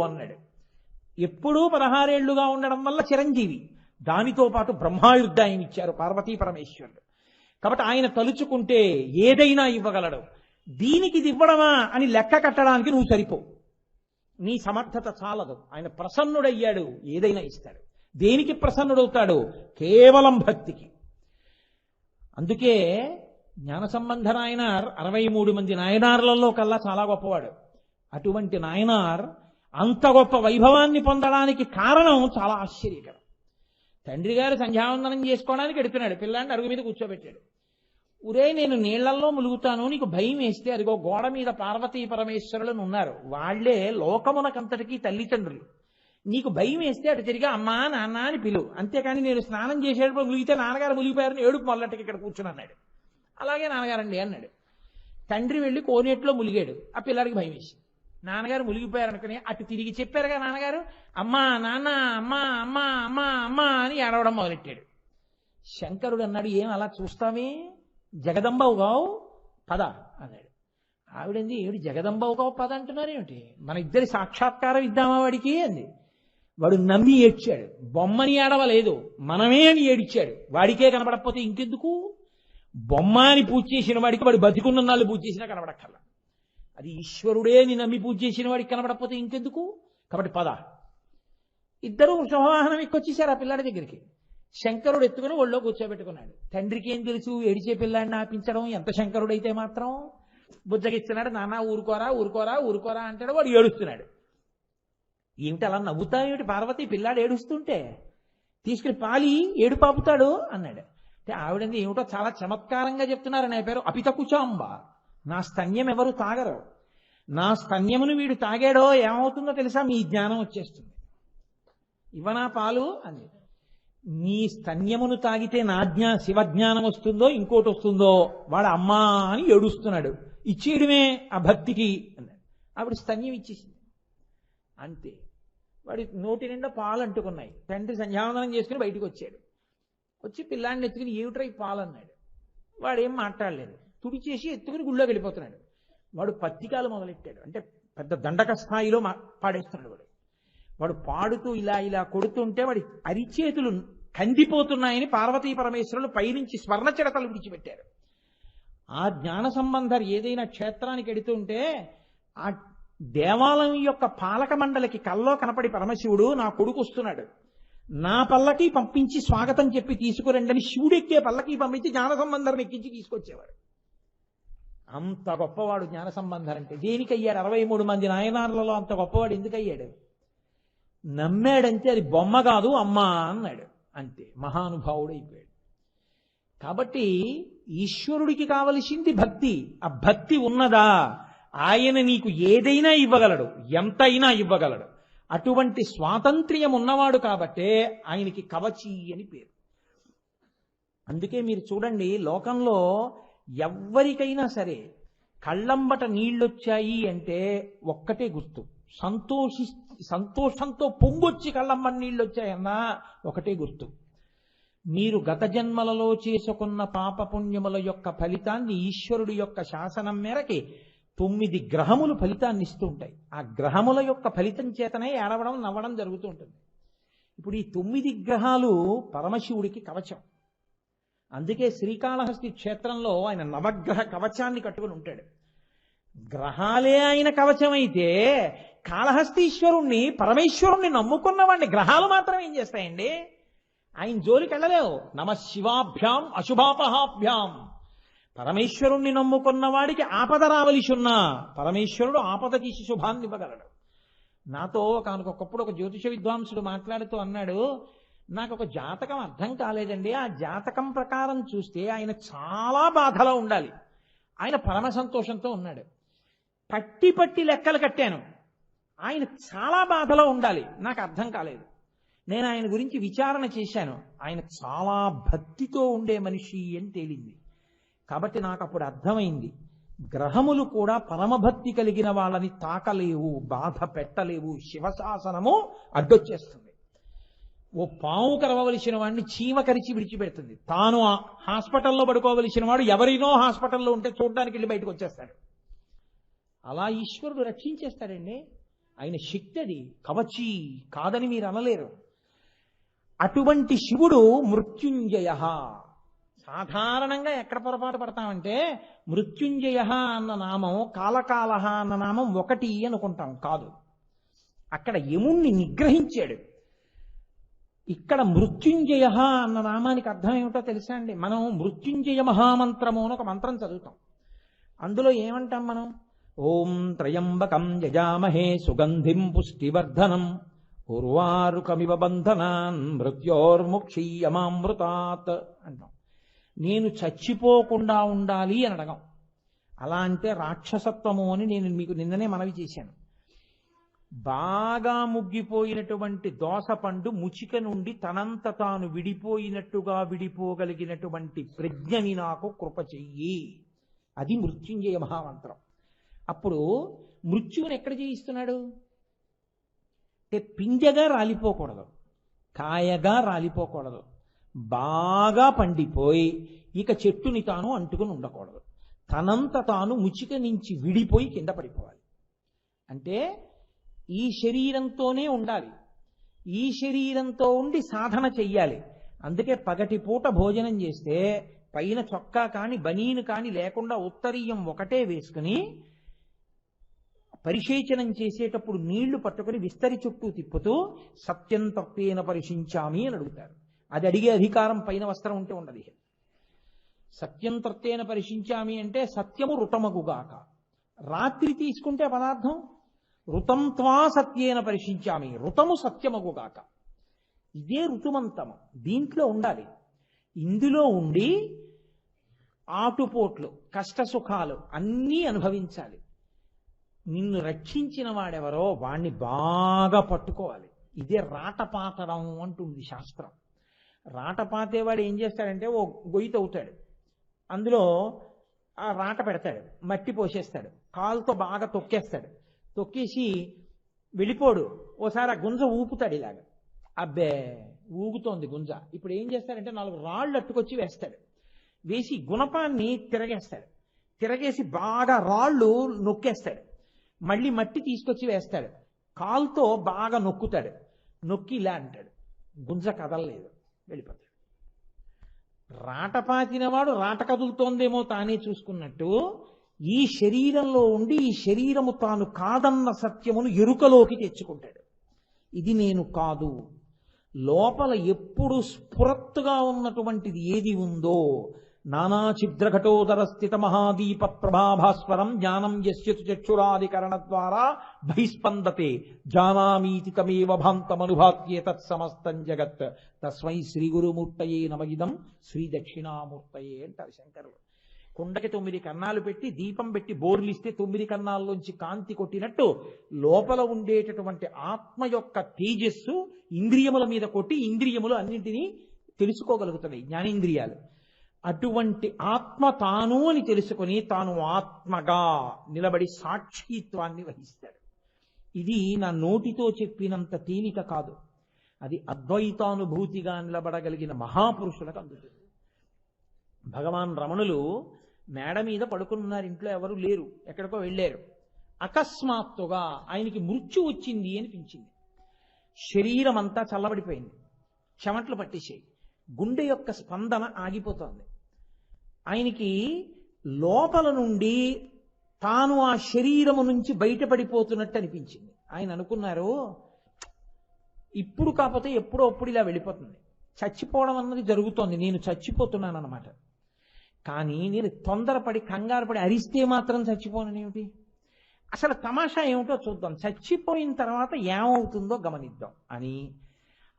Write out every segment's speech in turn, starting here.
అన్నాడు. ఎప్పుడూ 16 ఏళ్లుగా ఉండడం వల్ల చిరంజీవి. దానితో పాటు బ్రహ్మాయుర్దాయం ఇచ్చారు పార్వతీ పరమేశ్వరుడు. కాబట్టి ఆయన తలుచుకుంటే ఏదైనా ఇవ్వగలడు. దీనికి ఇది ఇవ్వడమా అని లెక్క కట్టడానికి నువ్వు సరిపోవు. నీ సమర్థత చాలదు. ఆయన ప్రసన్నుడయ్యాడు, ఏదైనా ఇస్తాడు. దేనికి ప్రసన్నుడవుతాడు? కేవలం భక్తికి. అందుకే జ్ఞానసంబంధ నాయనార్ 63 మంది నాయనార్లలో కల్లా చాలా గొప్పవాడు. అటువంటి నాయనార్ అంత గొప్ప వైభవాన్ని పొందడానికి కారణం చాలా ఆశ్చర్యకరం. తండ్రి గారు సంధ్యావందనం చేసుకోవడానికి ఎడుతున్నాడు. పిల్లాడిని అరుగు మీద కూర్చోబెట్టాడు. ఉరే, నేను నీళ్లల్లో ములుగుతాను, నీకు భయం వేస్తే అదిగో గోడ మీద పార్వతీ పరమేశ్వరులను ఉన్నారు, వాళ్లే లోకమునకంతటికీ తల్లిదండ్రులు. నీకు భయం వేస్తే అటు తిరిగి అమ్మా నాన్న అని పిలువు, అంతేకాని నేను స్నానం చేసేటప్పుడు ములిగితే నాన్నగారు ములిగిపోయారని ఏడుపు మొదలెట్టకి ఇక్కడ కూర్చుని అన్నాడు. అలాగే నాన్నగారండి అన్నాడు. తండ్రి వెళ్ళి కోనేట్లో ములిగాడు. ఆ పిల్లడికి భయం వేసి నాన్నగారు ములిగిపోయారనుకుని అటు తిరిగి చెప్పారుగా నాన్నగారు, అమ్మా నాన్న అమ్మా అమ్మా అమ్మా అమ్మా అని ఏడవడం మొదలెట్టాడు. శంకరుడు అన్నాడు, ఏం అలా చూస్తామే, జగదంబవుగావు పద అన్నాడు. ఆవిడంది, ఏమిటి జగదంబవుగావు పద అంటున్నారు ఏమిటి, మన ఇద్దరి సాక్షాత్కారం ఇద్దామా వాడికి అంది. వాడు నమ్మి ఏడ్చాడు. బొమ్మని ఏడవలేదు, మనమే అని ఏడిచాడు. వాడికే కనబడకపోతే ఇంకెందుకు? బొమ్మ అని పూజ చేసిన వాడికి వాడు బతికున్న నాళ్ళు పూజ చేసినా కనబడక్కర్లా. అది ఈశ్వరుడే ని నమ్మి పూజ చేసిన వాడికి కనబడకపోతే ఇంకెందుకు? కాబట్టి పద. ఇద్దరు శుభవాహనం ఎక్కొచ్చేశారు ఆ పిల్లాడి దగ్గరికి. శంకరుడు ఎత్తుకుని ఒళ్ళో కూర్చోబెట్టుకున్నాడు. తండ్రికి ఏం తెలుసు ఏడిచే పిల్లాడిని ఆపించడం, ఎంత శంకరుడైతే మాత్రం. బుజ్జగిస్తున్నాడు. నాన్న ఊరుకోరా ఊరుకోరా ఊరుకోరా అంటాడు. వాడు ఏడుస్తున్నాడు. ఏమిటి అలా నవ్వుతావేమిటి పార్వతి, పిల్లాడు ఏడుస్తుంటే తీసుకుని పాలి ఏడు పాపుతాడు అన్నాడు. అంటే ఆవిడంది, ఏమిటో చాలా చమత్కారంగా చెప్తున్నారు, నా పేరు అపితకుచాంబ, నా స్తన్యం ఎవరు తాగరు, నా స్తన్యమును వీడు తాగాడో ఏమవుతుందో తెలుసా, మీ జ్ఞానం వచ్చేస్తుంది, ఇవ్వనా పాలు అంది. నీ స్తన్యమును తాగితే నా శివజ్ఞానం వస్తుందో ఇంకోటి వస్తుందో, వాడు అమ్మా అని ఏడుస్తున్నాడు, ఇచ్చేయడమే ఆ భక్తికి అన్నాడు. ఆవిడ స్తన్యం ఇచ్చేసింది అంతే. వాడి నోటి నిండా పాలు అంటుకున్నాయి. తండ్రి సంధ్యావందనం చేసుకుని బయటకు వచ్చాడు. వచ్చి పిల్లాడిని ఎత్తుకుని ఏమిట్రా ఈ పాలు అన్నాడు. వాడేం మాట్లాడలేదు. తుడిచేసి ఎత్తుకుని గుళ్ళోకి వెళ్ళిపోతున్నాడు. వాడు పత్తికాలు మొదలెట్టాడు. అంటే పెద్ద దండక స్థాయిలో పాడేస్తున్నాడు వాడు. వాడు పాడుతూ ఇలా ఇలా కొడుతుంటే వాడి అరిచేతులు కందిపోతున్నాయని పార్వతీ పరమేశ్వరులు పైనుంచి స్వర్ణ చిడతలు విడిచిపెట్టారు. ఆ జ్ఞాన సంబంధం ఏదైనా క్షేత్రానికి ఎడుతుంటే ఆ దేవాలయం యొక్క పాలక మండలికి కల్లో కనపడి పరమశివుడు నా కొడుకు వస్తున్నాడు, నా పల్లకి పంపించి స్వాగతం చెప్పి తీసుకురండని శివుడెక్కే పల్లకి పంపించి జ్ఞాన సంబంధం ఎక్కించి తీసుకొచ్చేవాడు. అంత గొప్పవాడు జ్ఞాన సంబంధం అంటే. దేనికయ్యాడు? 63 మంది నాయనార్లలో అంత గొప్పవాడు ఎందుకయ్యాడు? నమ్మాడంటే అది బొమ్మ కాదు అమ్మా అన్నాడు అంతే, మహానుభావుడు అయిపోయాడు. కాబట్టి ఈశ్వరుడికి కావలసింది భక్తి. ఆ భక్తి ఉన్నదా, ఆయన నీకు ఏదైనా ఇవ్వగలడు, ఎంతైనా ఇవ్వగలడు. అటువంటి స్వాతంత్ర్యం ఉన్నవాడు కాబట్టే ఆయనకి కవచి అని పేరు. అందుకే మీరు చూడండి, లోకంలో ఎవ్వరికైనా సరే కళ్ళంబట నీళ్ళొచ్చాయి అంటే ఒక్కటే గుర్తు, సంతోషంతో పొంగొచ్చి కళ్ళంబట నీళ్ళు వచ్చాయన్నా ఒకటే గుర్తు. మీరు గత జన్మలలో చేసుకున్న పాపపుణ్యముల యొక్క ఫలితాన్ని ఈశ్వరుడి యొక్క శాసనం మేరకి 9 గ్రహములు ఫలితాన్ని ఇస్తూ ఉంటాయి. ఆ గ్రహముల యొక్క ఫలితం చేతనే ఏడవడం నవ్వడం జరుగుతూ ఉంటుంది. ఇప్పుడు ఈ 9 గ్రహాలు పరమశివుడికి కవచం. అందుకే శ్రీకాళహస్తి క్షేత్రంలో ఆయన నవగ్రహ కవచాన్ని కట్టుకుని ఉంటాడు. గ్రహాలే ఆయన కవచం అయితే కాళహస్తీశ్వరుణ్ణి పరమేశ్వరుణ్ణి నమ్ముకున్న వాడిని గ్రహాలు మాత్రం ఏం చేస్తాయండి? ఆయన జోలికి వెళ్ళలేవు. నమ శివాభ్యాం అశుభాపహాభ్యాం. పరమేశ్వరుణ్ణి నమ్ముకున్న వాడికి ఆపద రావలసిన్నా పరమేశ్వరుడు ఆపద తీసి శుభాన్ని ఇవ్వగలడు. నాతో ఒకనకొకప్పుడు ఒక జ్యోతిష విద్వాంసుడు మాట్లాడుతూ అన్నాడు, నాకు ఒక జాతకం అర్థం కాలేదండి, ఆ జాతకం ప్రకారం చూస్తే ఆయన చాలా బాధలో ఉండాలి, ఆయన పరమ సంతోషంతో ఉన్నాడు. పట్టి పట్టి లెక్కలు కట్టాను, ఆయన చాలా బాధలో ఉండాలి, నాకు అర్థం కాలేదు. నేను ఆయన గురించి విచారణ చేశాను, ఆయన చాలా భక్తితో ఉండే మనిషి అని తేలింది. కాబట్టి నాకు అప్పుడు అర్థమైంది, గ్రహములు కూడా పరమభక్తి కలిగిన వాళ్ళని తాకలేవు, బాధ పెట్టలేవు. శివశాసనము అడ్డొచ్చేస్తుంది. ఓ పాము కరవలసిన వాడిని చీమ కరిచి విడిచిపెడుతుంది. తాను హాస్పిటల్లో పడుకోవలసిన వాడు ఎవరినో హాస్పిటల్లో ఉంటే చూడడానికి వెళ్ళి బయటకు వచ్చేస్తాడు. అలా ఈశ్వరుడు రక్షించేస్తాడండి. ఆయన శక్తి అది, కవచి కాదని మీరు అనలేరు. అటువంటి శివుడు మృత్యుంజయ. సాధారణంగా ఎక్కడ పొరపాటు పడతామంటే మృత్యుంజయ అన్న నామం, కాలకాలహ అన్న నామం ఒకటి అనుకుంటాం. కాదు, అక్కడ యముణ్ణి నిగ్రహించాడు. ఇక్కడ మృత్యుంజయ అన్న నామానికి అర్థం ఏమిటో తెలుసా అండి? మనం మృత్యుంజయ మహామంత్రము అని ఒక మంత్రం చదువుతాం. అందులో ఏమంటాం మనం? ఓం త్రయంబకం యజామహే సుగంధిం పుష్టివర్ధనం ఉర్వారుకమివ బంధనాన్ మృత్యోర్ముక్షీయమామృతాత్ అంటాం. నేను చచ్చిపోకుండా ఉండాలి అని అడగం. అలా అంటే రాక్షసత్వము అని నేను మీకు నిన్ననే మనవి చేశాను. బాగా ముగ్గిపోయినటువంటి దోసపండు ముచిక నుండి తనంత తాను విడిపోయినట్టుగా విడిపోగలిగినటువంటి ప్రజ్ఞని నాకు కృప చెయ్యి. అది మృత్యుంజయ మహామంత్రం. అప్పుడు మృత్యువుని ఎక్కడ జయిస్తున్నాడు అంటే పింజగా రాలిపోకూడదు, కాయగా రాలిపోకూడదు, బాగా పండిపోయి ఇక చెట్టుని తాను అంటుకుని ఉండకూడదు. తనంత తాను ముచిక నుంచి విడిపోయి కింద పడిపోవాలి. అంటే ఈ శరీరంతోనే ఉండాలి, ఈ శరీరంతో ఉండి సాధన చెయ్యాలి. అందుకే పగటి పూట భోజనం చేస్తే పైన చొక్కా కాని బనీను కాని లేకుండా ఉత్తరీయం ఒకటే వేసుకుని పరిశేచనం చేసేటప్పుడు నీళ్లు పట్టుకుని విస్తరి చుట్టూ తిప్పుతూ సత్యం తప్పేన పరిశించామి అని అడుగుతారు. అది అడిగే అధికారం పైన వస్త్రం ఉంటే ఉండదు. సత్యం తప్పేన పరిశించామి అంటే సత్యము ఋతమగుగాక. రాత్రి తీసుకుంటే పదార్థం ఋతం త్వా సత్యేన పరిశించామి, ఋతము సత్యమగుగాక. ఇదే ఋతుమంతము, దీంట్లో ఉండాలి. ఇందులో ఉండి ఆటుపోట్లు కష్టసుఖాలు అన్నీ అనుభవించాలి. నిన్ను రక్షించిన వాడెవరో వాణ్ణి బాగా పట్టుకోవాలి. ఇదే రాటపాతడం అంటుంది శాస్త్రం. రాటపాతేవాడు ఏం చేస్తాడంటే ఓ గొయ్యి తవ్వుతాడు, అందులో ఆ రాట పెడతాడు, మట్టి పోసేస్తాడు, కాలుతో బాగా తొక్కేస్తాడు. తొక్కేసి వెళ్ళిపోడు. ఓసారి ఆ గుంజ ఊపుతాడు ఇలాగ, అబ్బే ఊగుతోంది గుంజ. ఇప్పుడు ఏం చేస్తాడంటే 4 రాళ్ళు అట్టుకొచ్చి వేస్తాడు. వేసి గుణపాన్ని తిరగేస్తాడు, తిరగేసి బాగా రాళ్ళు నొక్కేస్తాడు. మళ్ళీ మట్టి తీసుకొచ్చి వేస్తాడు, కాలుతో బాగా నొక్కుతాడు. నొక్కి ఇలా అంటాడు, గుంజ కదలలేదు, వెళ్ళిపోతాడు. రాటపాతినవాడు రాట కదులుతోందేమో తానే చూసుకున్నట్టు ఈ శరీరంలో ఉండి ఈ శరీరము తాను కాదన్న సత్యమును ఎరుకలోకి తెచ్చుకుంటాడు. ఇది నేను కాదు. లోపల ఎప్పుడు స్ఫురత్తుగా ఉన్నటువంటిది ఏది ఉందో, నానా ఛిద్రఘటోదర స్థిత మహాదీప ప్రభాభాస్వరం జ్ఞానం యస్యతు చక్షురాదికరణ ద్వారా బహిస్పందతే జానామీతి తమేవ భాంతమనుభాత్యే తత్సమస్తం జగత్ తస్మై శ్రీ గురుమూర్తయే నమగిదం శ్రీ దక్షిణామూర్తయే అంటారు శంకరులు. కుండకి 9 కన్నాలు పెట్టి దీపం పెట్టి బోర్లిస్తే 9 కన్నాల్లోంచి కాంతి కొట్టినట్టు లోపల ఉండేటటువంటి ఆత్మ యొక్క తేజస్సు ఇంద్రియముల మీద కొట్టి ఇంద్రియములు అన్నింటినీ తెలుసుకోగలుగుతున్నాయి, జ్ఞానేంద్రియాలు. అటువంటి ఆత్మ తాను అని తెలుసుకుని తాను ఆత్మగా నిలబడి సాక్షిత్వాన్ని వహిస్తాడు. ఇది నా నోటితో చెప్పినంత తేలిక కాదు, అది అద్వైతానుభూతిగా నిలబడగలిగిన మహాపురుషులకు అందుతుంది. భగవాన్ రమణులు మేడ మీద పడుకున్నారు, ఇంట్లో ఎవరు లేరు, ఎక్కడికో వెళ్ళారు. అకస్మాత్తుగా ఆయనకి మృత్యు వచ్చింది అనిపించింది. శరీరం అంతా చల్లబడిపోయింది, చెమట్లు పట్టేసాయి, గుండె యొక్క స్పందన ఆగిపోతోంది. ఆయనకి లోపల నుండి తాను ఆ శరీరము నుంచి బయటపడిపోతున్నట్టు అనిపించింది. ఆయన అనుకున్నారు, ఇప్పుడు కాకపోతే ఎప్పుడో అప్పుడు ఇలా వెళ్ళిపోతుంది, చచ్చిపోవడం అన్నది జరుగుతోంది, నేను చచ్చిపోతున్నాను అన్నమాట. కానీ నేను తొందరపడి కంగారు పడి అరిస్తే మాత్రం చచ్చిపోనేమిటి? అసలు తమాషా ఏమిటో చూద్దాం, చచ్చిపోయిన తర్వాత ఏమవుతుందో గమనిద్దాం అని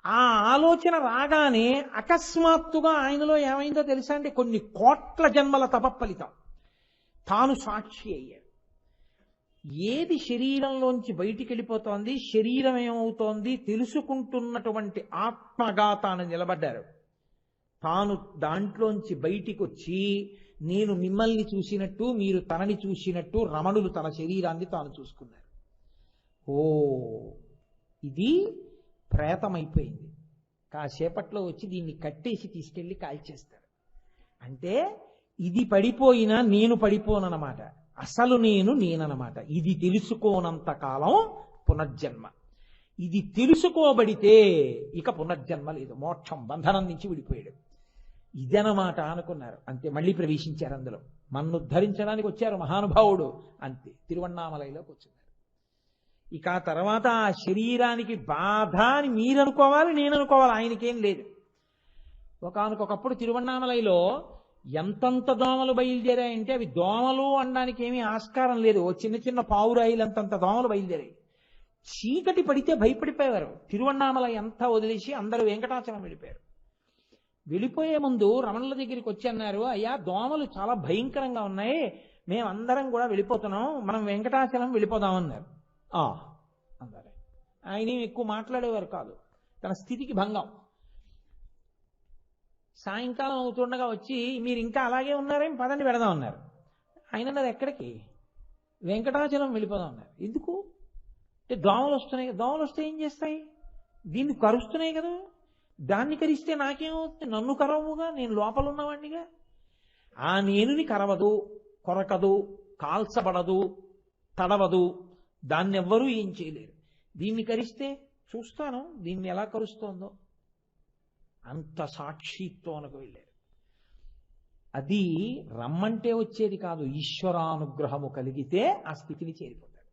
ఆ ఆలోచన రాగానే అకస్మాత్తుగా ఆయనలో ఏమైందో తెలుసా అండి? కొన్ని కోట్ల జన్మల తపఫలితం. తాను సాక్షి అయ్యాడు. ఏది శరీరంలోంచి బయటికి వెళ్ళిపోతోంది, శరీరం ఏమవుతోంది తెలుసుకుంటున్నటువంటి ఆత్మగా తాను నిలబడ్డారు. తాను దాంట్లోంచి బయటికి వచ్చి నేను మిమ్మల్ని చూసినట్టు మీరు తనని చూసినట్టు రమణులు తన శరీరాన్ని తాను చూసుకున్నారు. ఓ, ఇది ప్రేతమైపోయింది, కాసేపట్లో వచ్చి దీన్ని కట్టేసి తీసుకెళ్లి కాల్చేస్తారు. అంటే ఇది పడిపోయినా నేను పడిపోనన్నమాట, అసలు నేనన్నమాట. ఇది తెలుసుకోనంత కాలం పునర్జన్మ. ఇది తెలుసుకోబడితే ఇక పునర్జన్మ లేదు, మోక్షం, బంధనం నుంచి విడిపోయాడు. ఇదనమాట అనుకున్నారు. అంతే, మళ్ళీ ప్రవేశించారు అందులో. మన్ను ఉద్ధరించడానికి వచ్చారు మహానుభావుడు, అంతే తిరువణ్ణామలైలోకి వచ్చారు. ఇక ఆ తర్వాత ఆ శరీరానికి బాధ అని మీరు అనుకోవాలి, నేను అనుకోవాలి, ఆయనకేం లేదు. ఒకానొకప్పుడు తిరువణ్ణామలైలో ఎంతంత దోమలు బయలుదేరాయంటే అవి దోమలు అనడానికి ఏమీ ఆస్కారం లేదు. ఓ చిన్న చిన్న పావురాయిలు అంతంత దోమలు బయలుదేరాయి. చీకటి పడితే భయపడిపోయేవారు. తిరువణ్ణామలై అంతా వదిలేసి అందరూ వెంకటాచలం వెళ్ళిపోయారు. వెళ్ళిపోయే ముందు రమణుల దగ్గరికి వచ్చి అన్నారు, అయ్యా దోమలు చాలా భయంకరంగా ఉన్నాయి, మేమందరం కూడా వెళ్ళిపోతున్నాం, మనం వెంకటాచలం వెళ్ళిపోదామన్నారు. అన్నారు. ఆయన ఎక్కువ మాట్లాడేవారు కాదు, తన స్థితికి భంగం. సాయంకాలం అవుతుండగా వచ్చి మీరు ఇంకా అలాగే ఉన్నారేం, పదండి పెడదాం అన్నారు. ఆయన అన్నారు, ఎక్కడికి? వెంకటాచలం వెళ్ళిపోదాం అన్నారు. ఎందుకు అంటే దోమలు వస్తున్నాయి. దోమలు వస్తే ఏం చేస్తాయి? దీన్ని కరుస్తున్నాయి కదా, దాన్ని కరిస్తే నాకేమవుతుంది? నన్ను కరవుగా, నేను లోపల ఉన్నవాడినిగా. ఆ నేనుని కరవదు, కొరకదు, కాల్చబడదు, తడవదు, దాన్ని ఎవ్వరూ ఏం చేయలేరు. దీన్ని కరిస్తే చూస్తాను దీన్ని ఎలా కరుస్తోందో. అంత సాక్షిత్వానికి వెళ్ళారు. అది రమ్మంటే వచ్చేది కాదు, ఈశ్వరానుగ్రహము కలిగితే ఆ స్థితిని చేరిపోతాడు.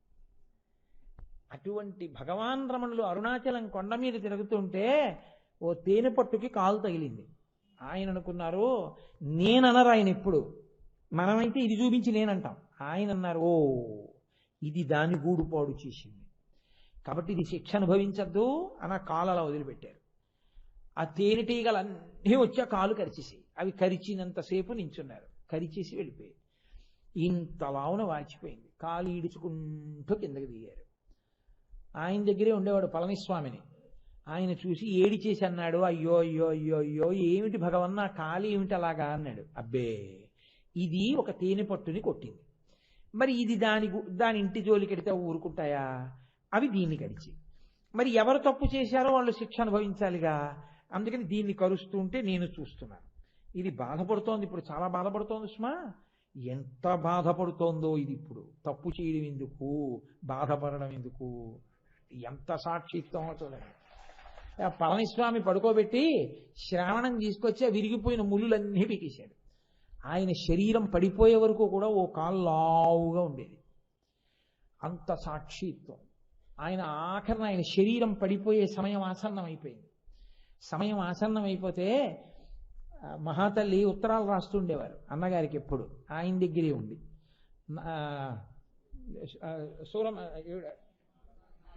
అటువంటి భగవాన్ రమణులు అరుణాచలం కొండ మీద తిరుగుతుంటే ఓ తేనె పట్టుకి కాలు తగిలింది. ఆయన అనుకున్నారు, నేననరు ఆయన ఎప్పుడు, మనమైతే ఇది చూపించి నేనంటాం. ఆయన అన్నారు, ఓ ఇది దాని గూడు పాడు చేసింది కాబట్టి ఇది శిక్ష అనుభవించద్దు అని ఆ కాలు అలా వదిలిపెట్టారు. ఆ తేనెటీగలన్నీ వచ్చి ఆ కాలు కరిచేసి, అవి కరిచినంతసేపు నించున్నారు, కరిచేసి వెళ్ళిపోయాయి. ఇంతలావున వాచిపోయింది. కాలు ఈడుచుకుంటూ కిందకి దిగారు. ఆయన దగ్గరే ఉండేవాడు పళనిస్వామిని. ఆయన చూసి ఏడి చేసి అన్నాడు, అయ్యో అయ్యో అయ్యో అయ్యో ఏమిటి భగవన్న కాలు ఏమిటి అలాగా అన్నాడు. అబ్బే ఇది ఒక తేనె పట్టుని కొట్టింది, మరి ఇది దాని ఇంటి జోలికెడితే ఊరుకుంటాయా? అవి దీన్ని కరిచి, మరి ఎవరు తప్పు చేశారో వాళ్ళు శిక్ష అనుభవించాలిగా, అందుకని దీన్ని కరుస్తూ ఉంటే నేను చూస్తున్నాను. ఇది బాధపడుతోంది, ఇప్పుడు చాలా బాధపడుతోంది సుమా. ఎంత బాధపడుతోందో ఇది ఇప్పుడు. తప్పు చేయడం ఎందుకు, బాధపడడం ఎందుకు, ఎంత సాక్షిత్వమో చూడండి. పళనిస్వామి పడుకోబెట్టి శ్రావణం తీసుకొచ్చి విరిగిపోయిన ముళ్ళులన్నీ పీకేశాడు. ఆయన శరీరం పడిపోయే వరకు కూడా ఓ కాలు లావుగా ఉండేది, అంత సాక్షిత్వం. ఆయన ఆఖరణ ఆయన శరీరం పడిపోయే సమయం ఆసన్నం అయిపోయింది. సమయం ఆసన్నం అయిపోతే మహాతల్లి ఉత్తరాలు రాస్తుండేవారు అన్నగారికి ఎప్పుడు, ఆయన దగ్గరే ఉండి.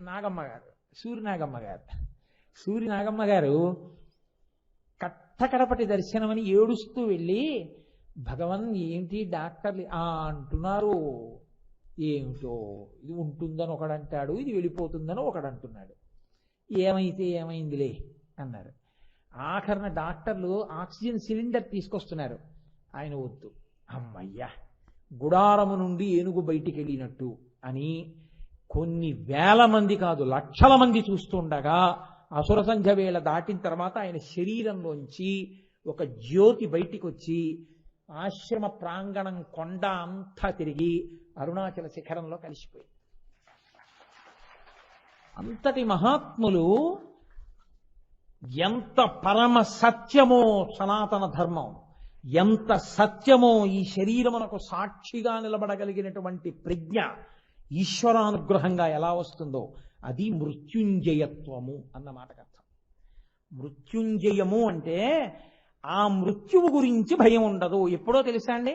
నాగమ్మ గారు, సూరి నాగమ్మ గారు కట్టకడపటి దర్శనమని ఏడుస్తూ వెళ్ళి, భగవన్ ఏంటి డాక్టర్లు అంటున్నారు, ఏమిటో ఇది ఉంటుందని ఒకడంటాడు, ఇది వెళ్ళిపోతుందని ఒకడంటున్నాడు, ఏమైతే ఏమైందిలే అన్నారు. ఆఖరణ డాక్టర్లు ఆక్సిజన్ సిలిండర్ తీసుకొస్తున్నారు. ఆయన వద్దు, అమ్మయ్యా గుడారము నుండి ఏనుగు బయటికి వెళ్ళినట్టు అని కొన్ని వేల మంది కాదు లక్షల మంది చూస్తుండగా అసుర సంధ్య వేళ దాటిన తర్వాత ఆయన శరీరంలోంచి ఒక జ్యోతి బయటికి వచ్చి ఆశ్రమ ప్రాంగణం కొండ అంతా తిరిగి అరుణాచల శిఖరంలో కలిసిపోయి. అంతటి మహాత్ములు ఎంత పరమ సత్యమో సనాతన ధర్మం, ఎంత సత్యమో ఈ శరీరమునకు సాక్షిగా నిలబడగలిగినటువంటి ప్రజ్ఞ ఈశ్వరానుగ్రహంగా ఎలా వస్తుందో అది మృత్యుంజయత్వము అన్న మాటకు అర్థం. మృత్యుంజయము అంటే ఆ మృత్యువు గురించి భయం ఉండదు. ఎప్పుడో తెలుసా అండి,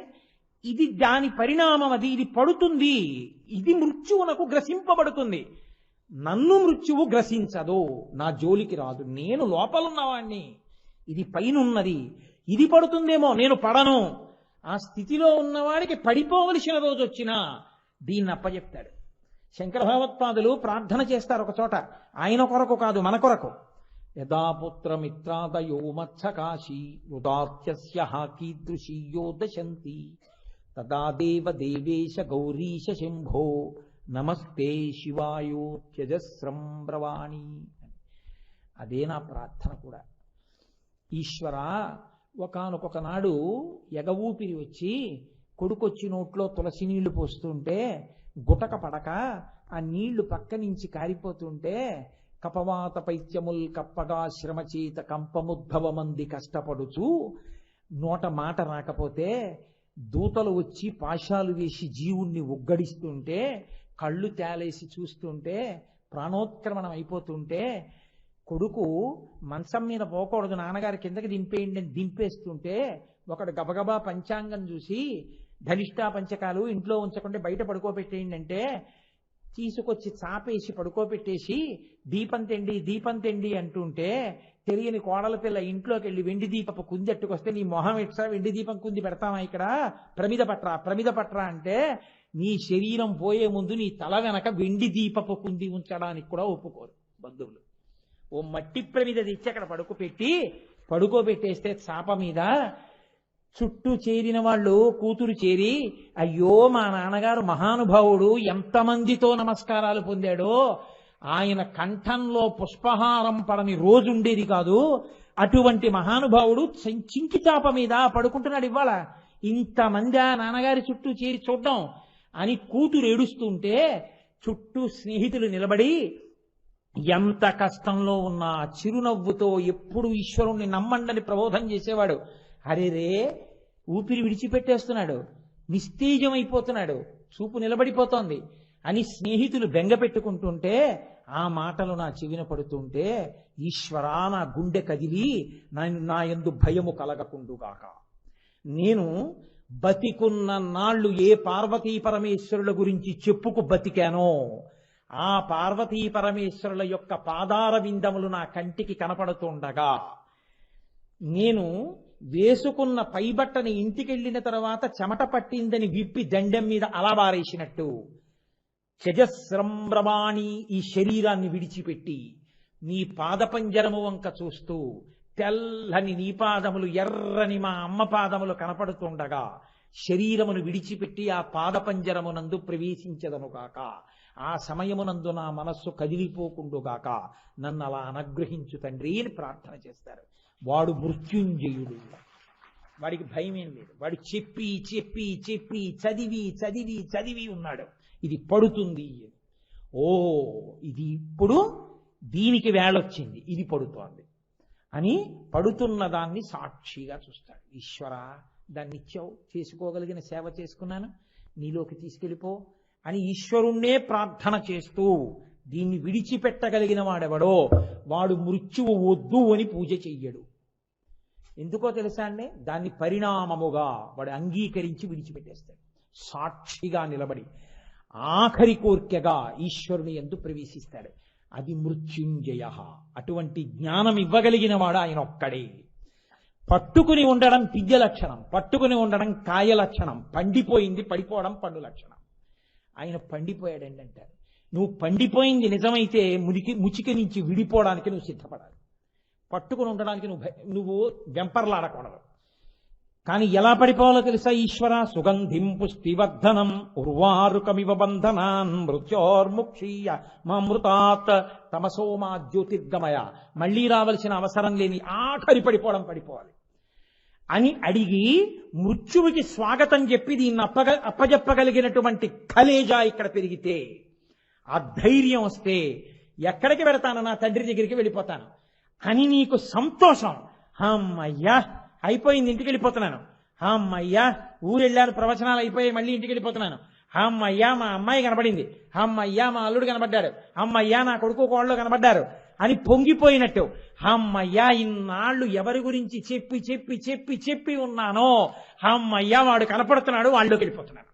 ఇది దాని పరిణామం, అది ఇది పడుతుంది, ఇది మృత్యువునకు గ్రసింపబడుతుంది. నన్ను మృత్యువు గ్రసించదు, నా జోలికి రాదు, నేను లోపలున్నవాణ్ణి, ఇది పైనున్నది, ఇది పడుతుందేమో నేను పడను. ఆ స్థితిలో ఉన్నవాడికి పడిపోవలసిన రోజు వచ్చినా దీన్ని అప్పచెప్తాడు. శంకర భగవత్పాదులు ప్రార్థన చేస్తారు ఒక చోట, ఆయన కొరకు కాదు మన కొరకు. యదాపుత్రమిత్రాదయో మత్సకాశీ ఉదాత్యస్య కీదృశీయో దశంతి తదా దేవ దేవేశ గౌరీశ శంభో నమస్తే శివాయో త్యజస్రం బ్రవాణి. అదే నా ప్రార్థన కూడా. ఈశ్వర, ఒకానొక నాడు ఎగ ఊపిరి వచ్చి కొడుకొచ్చి నోట్లో తులసి నీళ్లు పోస్తుంటే గుటక పడక ఆ నీళ్లు పక్క నుంచి కారిపోతుంటే కపవాత పైత్యముల్ కప్పగా శ్రమచేత కంపముద్భవమంది కష్టపడుచు నోట మాట రాకపోతే దూతలు వచ్చి పాశాలు వేసి జీవుణ్ణి ఉగ్గడిస్తుంటే కళ్ళు తేలేసి చూస్తుంటే ప్రాణోత్క్రమణం అయిపోతుంటే కొడుకు మంచం మీద పోకూడదు, నాన్నగారి కిందకి దింపేయండి అని దింపేస్తుంటే ఒకడు గబగబా పంచాంగం చూసి ధనిష్టా పంచకాలు ఇంట్లో ఉంచకుండా బయట పడుకోబెట్టేయండి అంటే తీసుకొచ్చి చాపేసి పడుకోబెట్టేసి దీపం తెండి అంటుంటే తెలియని కోడల పిల్ల ఇంట్లోకి వెళ్ళి వెండి దీపపు కుంది అట్టుకొస్తే నీ మొహం ఎట్లా వెండి దీపం కుంది పెడతామా ఇక్కడ, ప్రమిద పట్రా అంటే నీ శరీరం పోయే ముందు నీ తల వెనక వెండి దీపపు కుంది ఉంచడానికి కూడా ఒప్పుకోరు బంధువులు. ఓ మట్టి ప్రమిద తెచ్చి అక్కడ పడుకోబెట్టేస్తే చాప మీద చుట్టూ చేరిన వాళ్ళు కూతురు చేరి, అయ్యో మా నాన్నగారు మహానుభావుడు ఎంతమందితో నమస్కారాలు పొందాడో, ఆయన కంఠంలో పుష్పహారం పడని రోజు ఉండేది కాదు, అటువంటి మహానుభావుడు చింకి చాప మీద పడుకుంటున్నాడు ఇవాళ, ఇంతమంది ఆ నాన్నగారి చుట్టూ చేరి చూద్దాం అని కూతురు ఏడుస్తుంటే చుట్టూ స్నేహితులు నిలబడి ఎంత కష్టంలో ఉన్నా చిరునవ్వుతో ఎప్పుడు ఈశ్వరుణ్ణి నమ్మండని ప్రబోధం చేసేవాడు. అరేరే ఊపిరి విడిచిపెట్టేస్తున్నాడు, నిస్తేజం అయిపోతున్నాడు, చూపు నిలబడిపోతోంది అని స్నేహితులు బెంగ పెట్టుకుంటుంటే ఆ మాటలు నా చెవిన పడుతుంటే ఈశ్వరా నా గుండె కదిలి నా యందు భయము కలగకుండుగాక. నేను బతికున్న నాళ్ళు ఏ పార్వతీ పరమేశ్వరుల గురించి చెప్పుకు బతికానో ఆ పార్వతీ పరమేశ్వరుల యొక్క పాదార విందములు నా కంటికి కనపడుతుండగా నేను వేసుకున్న పైబట్టని ఇంటికెళ్ళిన తర్వాత చెమట పట్టిందని విప్పి దండెం మీద అలా బారేసినట్టు చజస్రంభ్రమాణి ఈ శరీరాన్ని విడిచిపెట్టి నీ పాదపంజరము వంక చూస్తూ తెల్లని నీ పాదములు ఎర్రని మా అమ్మ పాదములు కనపడుతుండగా శరీరమును విడిచిపెట్టి ఆ పాదపంజరమునందు ప్రవేశించదనుగాక, ఆ సమయమునందు నా మనస్సు కదిలిపోకుండుగాక, నన్ను అలా అనుగ్రహించు తండ్రి అని ప్రార్థన చేస్తారు. వాడు మృత్యుంజయుడు, వాడికి భయం ఏం లేదు. వాడు చెప్పి చెప్పి చెప్పి చదివి చదివి చదివి ఉన్నాడు ఇది పడుతుంది. ఓ ఇది ఇప్పుడు దీనికి వేళొచ్చింది, ఇది పడుతోంది అని పడుతున్న దాన్ని సాక్షిగా చూస్తాడు. ఈశ్వర దాన్ని ఇచ్చావు, చేసుకోగలిగిన సేవ చేసుకున్నాను, నీలోకి తీసుకెళ్ళిపో అని ఈశ్వరుణ్ణే ప్రార్థన చేస్తూ దీన్ని విడిచిపెట్టగలిగిన వాడెవడో వాడు మృత్యువు వద్దు అని పూజ చెయ్యడు. ఎందుకో తెలుసా అండి, దాన్ని పరిణామముగా వాడు అంగీకరించి విడిచిపెట్టేస్తాడు. సాక్షిగా నిలబడి ఆఖరి కోర్కెగా ఈశ్వరుని యందు ప్రవేశిస్తాడు. అది మృత్యుంజయ. అటువంటి జ్ఞానం ఇవ్వగలిగిన వాడు ఆయన ఒక్కడే. పట్టుకుని ఉండడం పిద్య లక్షణం, పట్టుకుని ఉండడం కాయ లక్షణం, పండిపోయింది పడిపోవడం పండు లక్షణం. ఆయన పండిపోయాడండి అంటారు. నువ్వు పండిపోయింది నిజమైతే ముచిక నుంచి విడిపోవడానికి నువ్వు సిద్ధపడాలి. పట్టుకుని ఉండడానికి నువ్వు వెంపర్లాడకూడదు. కానీ ఎలా పడిపోవాలో తెలుసా ఈశ్వర? సుగంధిం పుష్టివర్ధనం ఉర్వారుకమివ బంధనాన్ మృత్యోర్ముక్షీయ మామృతాత్ తమసోమా జ్యోతిర్గమయ. మళ్లీ రావలసిన అవసరం లేని ఆఖరి పడిపోవాలి అని అడిగి మృత్యువుకి స్వాగతం చెప్పి దీన్ని అప్పజెప్పగలిగినటువంటి కలేజా ఇక్కడ పెరిగితే, ఆ ధైర్యం వస్తే ఎక్కడికి వెళతాను, నా తండ్రి దగ్గరికి వెళ్ళిపోతాను అని నీకు సంతోషం. అమ్మయ్యా అయిపోయింది, ఇంటికి వెళ్ళిపోతున్నాను. అమ్మయ్యా ఊరెళ్ళాను, ప్రవచనాలు అయిపోయి మళ్ళీ ఇంటికి వెళ్ళిపోతున్నాను. అమ్మయ్యా మా అమ్మాయి కనబడింది, అమ్మయ్యా మా అల్లుడు కనబడ్డాడు, అమ్మయ్యా నా కొడుకు కోళ్ళు కనబడ్డారు అని పొంగిపోయినట్టు. అమ్మయ్యా ఇన్నాళ్ళు ఎవరి గురించి చెప్పి చెప్పి చెప్పి చెప్పి ఉన్నానో, అమ్మయ్యా వాడు కనపడుతున్నాడు, వాళ్ళలోకి వెళ్ళిపోతున్నాడు.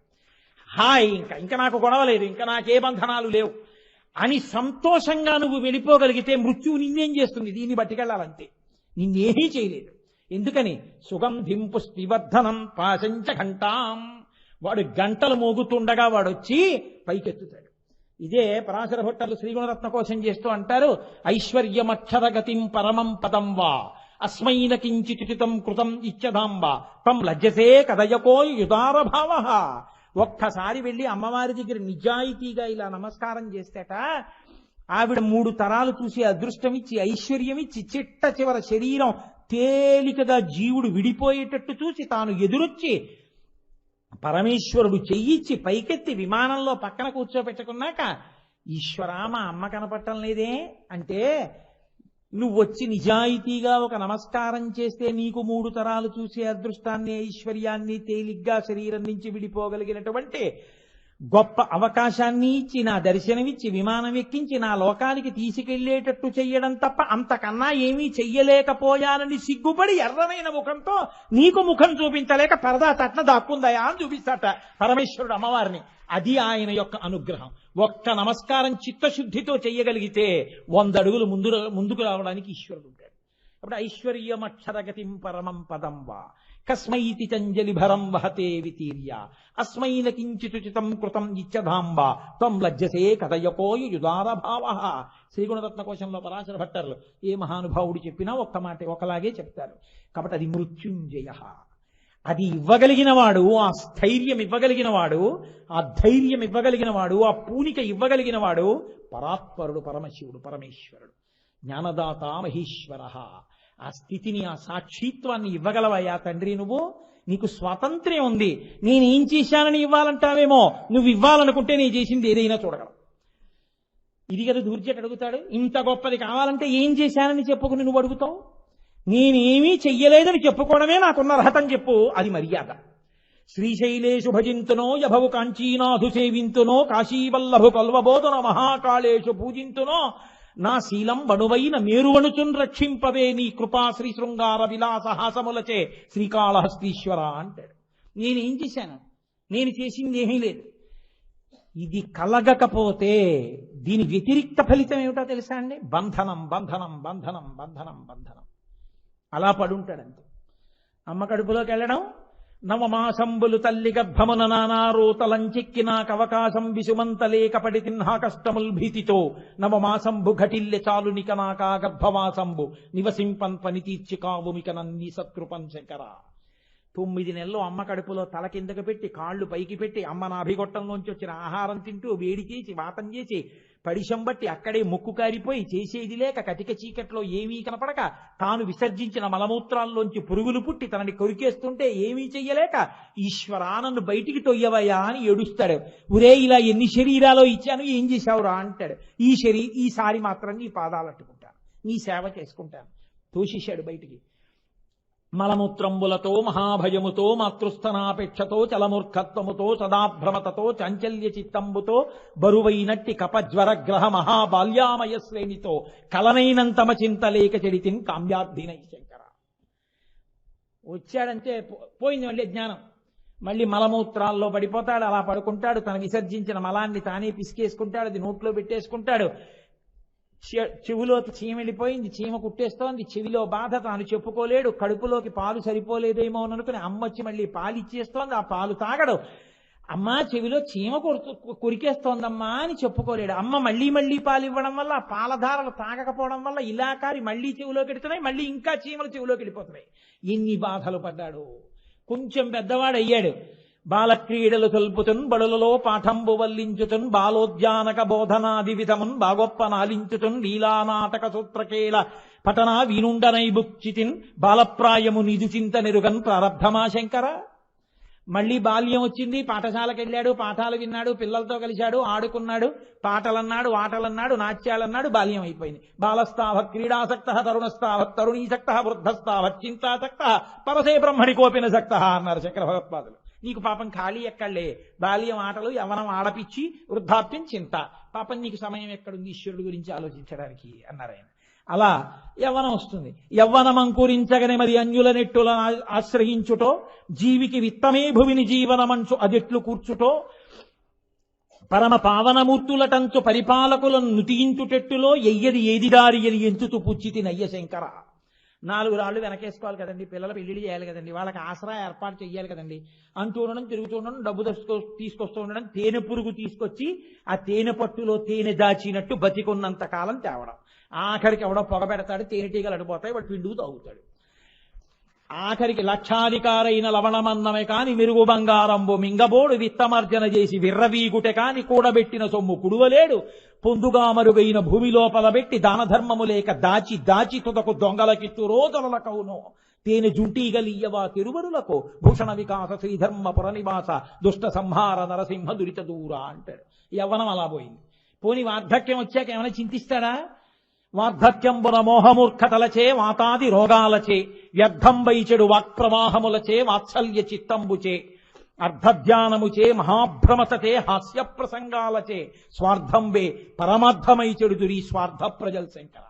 హాయ్ ఇంకా నాకు గొడవ లేదు, ఇంకా నాకే బంధనాలు లేవు అని సంతోషంగా నువ్వు వెళ్ళిపోగలిగితే మృత్యువు నిన్నేం చేస్తుంది? దీన్ని బట్టికెళ్ళాలంతే, నిన్నేమీ చేయలేదు. ఎందుకని? సుగంధిం పుష్టివర్ధనం పాశంచ ఘంటాం. వాడు గంటలు మోగుతుండగా వాడొచ్చి పైకెత్తుతాడు. ఇదే పరాశర భట్టర్లు శ్రీగుణరత్న కోసం చేస్తూ అంటారు, ఐశ్వర్యమక్షరగతిం పరమం పదం వా అస్మైన కించితుచితం కృతం ఇచ్చదాంబ తం లజ్జసే కదయకో యుదార భావ. ఒక్కసారి వెళ్ళి అమ్మవారి దగ్గర నిజాయితీగా ఇలా నమస్కారం చేస్తేట ఆవిడ 3 తరాలు చూసి అదృష్టం ఇచ్చి ఐశ్వర్యం ఇచ్చి చిట్ట చివర శరీరం తేలికగా జీవుడు విడిపోయేటట్టు చూసి తాను ఎదురొచ్చి పరమేశ్వరుడు చెయ్యిచ్చి పైకెత్తి విమానంలో పక్కన కూర్చోబెట్టుకున్నాక ఈశ్వరా మా అమ్మ కనపడటం లేదే అంటే, నువ్వు వచ్చి నిజాయితీగా ఒక నమస్కారం చేస్తే నీకు 3 తరాలు చూసే అదృష్టాన్ని ఐశ్వర్యాన్ని తేలిగ్గా శరీరం నుంచి విడిపోగలిగినటువంటి గొప్ప అవకాశాన్ని ఇచ్చి నా దర్శనమిచ్చి విమానం ఎక్కించి నా లోకానికి తీసుకెళ్లేటట్టు చెయ్యడం తప్ప అంతకన్నా ఏమీ చెయ్యలేకపోయానని సిగ్గుపడి ఎర్రనైన ముఖంతో నీకు ముఖం చూపించలేక పరదా తట్న దాక్కుందయా అని చూపిస్తాట పరమేశ్వరుడు అమ్మవారిని. అది ఆయన యొక్క అనుగ్రహం. ఒక్క నమస్కారం చిత్తశుద్ధితో చెయ్యగలిగితే 100 అడుగులు ముందుకు రావడానికి ఈశ్వరుడు ఉంటాడు. అప్పుడు ఐశ్వర్యమక్షరగతిం పరమం పదం వా కస్మైతి చంజలి భరం వహతే వితీర్య అస్మైన కించితుచితం కృతం ఇచ్చధాంబ త్వం లజ్జసే కథయకోయు యుదార భావ. శ్రీగుణరత్న కోశంలో పరాశర భట్టర్లు ఏ మహానుభావుడు చెప్పినా ఒక్క మాట ఒకలాగే చెప్తారు. కాబట్టి అది మృత్యుంజయ. అది ఇవ్వగలిగిన వాడు, ఆ స్థైర్యం ఇవ్వగలిగిన వాడు, ఆ ధైర్యం ఇవ్వగలిగిన వాడు, ఆ పూనిక ఇవ్వగలిగిన వాడు పరాత్పరుడు, పరమశివుడు, పరమేశ్వరుడు, జ్ఞానదాత మహేశ్వర. ఆ స్థితిని, ఆ సాక్షిత్వాన్ని ఇవ్వగలవయ్యా తండ్రి నువ్వు. నీకు స్వాతంత్ర్యం ఉంది. నేనేం చేశానని ఇవ్వాలంటావేమో, నువ్వు ఇవ్వాలనుకుంటే నేను చేసింది ఏదైనా చూడగలవు. ఇది కదా దూర్జటి అడుగుతాడు. ఇంత గొప్పది కావాలంటే ఏం చేశానని చెప్పుకుని నువ్వు అడుగుతావు. నేనేమీ చెయ్యలేదని చెప్పుకోవడమే నాకున్న అర్హతని చెప్పు. అది మర్యాద. శ్రీశైలేషు భజింతునో యభవు కాంచీనాథు సేవింతునో కాశీవల్లభు కల్వబోధన మహాకాళేషు పూజింతునో నా శీలం బణువైన మేరువణుచున్ రక్షింపవే నీ కృపా శ్రీ శృంగార విలాస హాసములచే శ్రీకాళహస్తీశ్వర అంటాడు. నేనేం చేశాను? నేను చేసింది ఏమీ లేదు. ఇది కలగకపోతే దీని వ్యతిరిక్త ఫలితం ఏమిటో తెలుసా అండి? బంధనం, బంధనం, బంధనం, బంధనం, బంధనం. అలా పడుంటాడంతే. అమ్మ కడుపులోకి వెళ్ళడం, నవమాసంబులు తల్లి గర్భమున నానారోతలంచెక్కి నాకవకాశం విసుమంతలేకపడి తిన్నా కష్టముల్ భీతితో నవమాసంబు ఘటిల్లె చాలునిక నాకా గర్భవాసంబు నివసింపన్ పని తీర్చి కావుమిక నన్ని సత్కృపం శంకర. 9 నెలలు అమ్మ కడుపులో తల కిందకు పెట్టి కాళ్ళు పైకి పెట్టి అమ్మ నాభిగొట్టంలోంచి వచ్చిన ఆహారం తింటూ వేడి చేసి వాతం చేసి పడిశం బట్టి అక్కడే ముక్కు కారిపోయి చేసేది లేక కటిక చీకట్లో ఏమీ కనపడక తాను విసర్జించిన మలమూత్రాల్లోంచి పురుగులు పుట్టి తనని కొరికేస్తుంటే ఏమీ చెయ్యలేక ఈశ్వరా నన్ను బయటికి తొయ్యవయ్యా అని ఏడుస్తాడు. ఉరే ఇలా ఎన్ని శరీరాలో ఇచ్చాను, ఏం చేశావురా అంటాడు. ఈసారి మాత్రం నీ పాదాలు అట్టుకుంటాను, నీ సేవ చేసుకుంటాను. తోసేశాడు బయటికి. మలమూత్రంబులతో మహాభయముతో మాతృస్థనాపేక్షతో చలమూర్ఖత్వముతో సదాభ్రమతతో చాంచల్య చిత్తంబుతో బరువైనట్టి కపజ్వరగ్రహ మహాబాల్యామయ శ్రేణితో కలనైనంతమ చింతలేక చెడితిన్ కామ్యార్థినై శంకర. వచ్చాడంటే పోయింది మళ్ళీ జ్ఞానం. మళ్ళీ మలమూత్రాల్లో పడిపోతాడు, అలా పడుకుంటాడు. తను విసర్జించిన మలాన్ని తానే పిసికేసుకుంటాడు, అది నోట్లో పెట్టేసుకుంటాడు. చెవులోకి చీమ వెళ్ళిపోయింది, చీమ కుట్టేస్తోంది. చెవిలో బాధ తాను చెప్పుకోలేడు. కడుపులోకి పాలు సరిపోలేదేమో అని అనుకుని అమ్మొచ్చి మళ్ళీ పాలు ఇచ్చేస్తోంది. ఆ పాలు తాగడు. అమ్మ చెవిలో చీమ కొరికేస్తోందమ్మా అని చెప్పుకోలేడు. అమ్మ మళ్ళీ మళ్ళీ పాలు ఇవ్వడం వల్ల ఆ పాలధారలు తాగకపోవడం వల్ల ఇలా కారి మళ్ళీ చెవిలోకి వెడుతున్నాయి, మళ్ళీ ఇంకా చీమలు చెవిలోకి వెళ్ళిపోతున్నాయి. ఎన్ని బాధలు పడ్డాడు. కొంచెం పెద్దవాడు అయ్యాడు. బాలక్రీడలు తొల్పుతున్ బడులలో పాఠంబు వల్లించుతున్ బాలోద్యానక బోధనాది విధమున్ బాగొప్ప నాలించుతున్ లీలానాటక సూత్రకేల పఠనా వీనుండనై బుక్చితిన్ బాలప్రాయము నిజు చింత నిరుగన్ ప్రారబ్ధమా శంకర. మళ్ళీ బాల్యం వచ్చింది. పాఠశాలకు వెళ్ళాడు, పాఠాలు విన్నాడు, పిల్లలతో కలిశాడు, ఆడుకున్నాడు, పాటలన్నాడు, ఆటలన్నాడు, నాట్యాలన్నాడు. బాల్యం అయిపోయింది. బాలస్తావత్ క్రీడాసక్త తరుణస్తావత్ తరుణీసక్త వృద్ధస్తావత్ చింతాసక్త పరసే బ్రహ్మణి కోపిన సక్త అన్నారు శంకర భగవత్పాదులు. నీకు పాపం ఖాళీ ఎక్కడలే. బాల్యం ఆటలు, యవ్వనం ఆడపిచ్చి, వృద్ధాప్యం చింత. పాపం నీకు సమయం ఎక్కడుంది ఈశ్వరుడు గురించి ఆలోచించడానికి అన్నారు ఆయన. అలా యవ్వనం వస్తుంది. యవ్వనం అంకురించగనే మరి అన్యుల నెట్టులను ఆశ్రయించుటో జీవికి విత్తమే భువిని జీవనమంచు అదెట్లు కూర్చుటో పరమ పావనమూర్తులటంచు పరిపాలకులను నుతియించుటెట్టులో ఎయ్యది ఏది దారి అని ఎంచుతూ పుచ్చితి నయ్య శంకర. 4 రాళ్ళు వెనకేసుకోవాలి కదండి, పిల్లల పెళ్లిళ్ళు చేయాలి కదండి, వాళ్ళకి ఆసరా ఏర్పాటు చేయాలి కదండి. అంటూ ఉండడం, తిరుగుతూ ఉండడం, డబ్బు తీసుకొస్తూ ఉండడం, తేనె పురుగు తీసుకొచ్చి ఆ తేనె పట్టులో తేనె దాచినట్టు బతికున్నంత కాలం తేవడం. ఆఖరికి ఎవడో పొగ పెడతాడు, తేనెటీగలు అడిపోతాయి, వాడు పిండుకు తాగుతాడు. ఆఖరికి లక్షాధికారైన లవణమన్నమే కాని మెరుగు బంగారంబు మింగబోడు విత్తమర్జన చేసి విర్రవీగుటె కాని కూడబెట్టిన సొమ్ము కుడువలేడు పొందుగా మరుగైన భూమి లోపల పెట్టి దానధర్మము లేక దాచి దాచి తుదకు దొంగలకిత్తు రోజుల కవును తేనె జుంటీగలియ్యవా తిరువరులకు భూషణ వికాస శ్రీధర్మ పురనివాస దుష్ట సంహార నరసింహ దురిత దూర అంటాడు. యవ్వనం అలా పోయింది. పోని వార్ధక్యం వచ్చాక ఏమైనా చింతిస్తాడా? వార్ధక్యంబున మోహమూర్ఖతలచే వాతాది రోగాలచే వ్యర్థం వైచెడు వాక్ప్రవాహములచే వాత్సల్య చిత్తంబుచే అర్ధధ్యానముచే మహాభ్రమతతే హాస్య ప్రసంగాలచే స్వార్థంబే పరమార్థమై చెడుదురి స్వార్థ ప్రజల్ శంకర.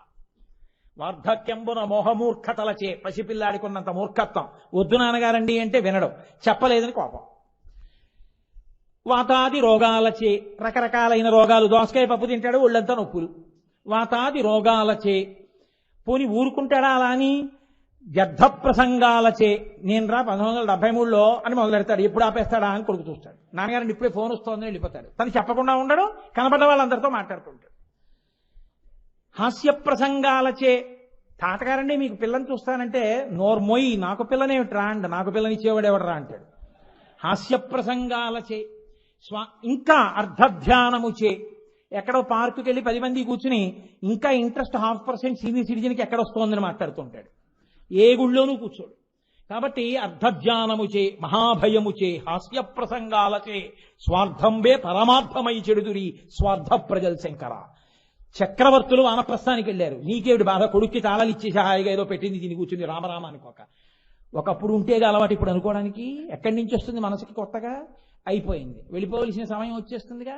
వార్ధక్యంబున మోహమూర్ఖతలచే, పసిపిల్లాడికున్నంత మూర్ఖత్వం. వద్దు నాన్నగారండి అంటే వినడం, చెప్పలేదని కోపం. వాతాది రోగాలచే, రకరకాలైన రోగాలు. దోసకాయ పప్పు తింటాడు, ఒళ్ళంతా నొప్పులు. వాతాది రోగాలచే, పోని ఊరుకుంటాడా అలా అని? వ్యర్థ ప్రసంగాలచే, నేను రా 1973లో అని మొదలెడతాడు. ఎప్పుడు ఆపేస్తాడా అని కొడుకు చూస్తాడు. నాన్నగారండి ఇప్పుడే ఫోన్ వస్తోందని వెళ్ళిపోతాడు. తను చెప్పకుండా ఉండడం, కనబడ్డ వాళ్ళందరితో మాట్లాడుతుంటాడు. హాస్య ప్రసంగాలచే, తాతగారండి మీకు పిల్లని చూస్తానంటే నోర్మొయ్యి, నాకు పిల్లనేమిట్రా అంట, నాకు పిల్లనిచ్చేవాడు ఎవడరా అంటాడు. హాస్య ప్రసంగాలచే ఇంకా అర్ధధ్యానముచే, ఎక్కడో పార్కుకి వెళ్ళి 10 మంది కూర్చుని ఇంకా ఇంట్రెస్ట్ 0.5% సీనియర్ సిటిజన్కి ఎక్కడొస్తోందని మాట్లాడుతుంటాడు. ఏ గుళ్ళోనూ కూర్చోడు. కాబట్టి అర్ధధ్యానముచే మహాభయముచే హాస్య ప్రసంగాలచే స్వార్థంబే పరమార్థమై చెడుదురి స్వార్థ ప్రజల్ శంకర. చక్రవర్తులు వానప్రస్థానికి వెళ్ళారు. నీకేవిడి బాధ, కొడుక్కి తాళాలు ఇచ్చేసి హాయిగా ఏదో పెట్టింది తిని కూర్చుంది రామరామ అనుకోక. ఒకప్పుడు ఉంటేగా అలవాటు, ఇప్పుడు అనుకోవడానికి ఎక్కడి నుంచి వస్తుంది మనసుకి కొత్తగా? అయిపోయింది, వెళ్ళిపోవలసిన సమయం వచ్చేస్తుందిగా.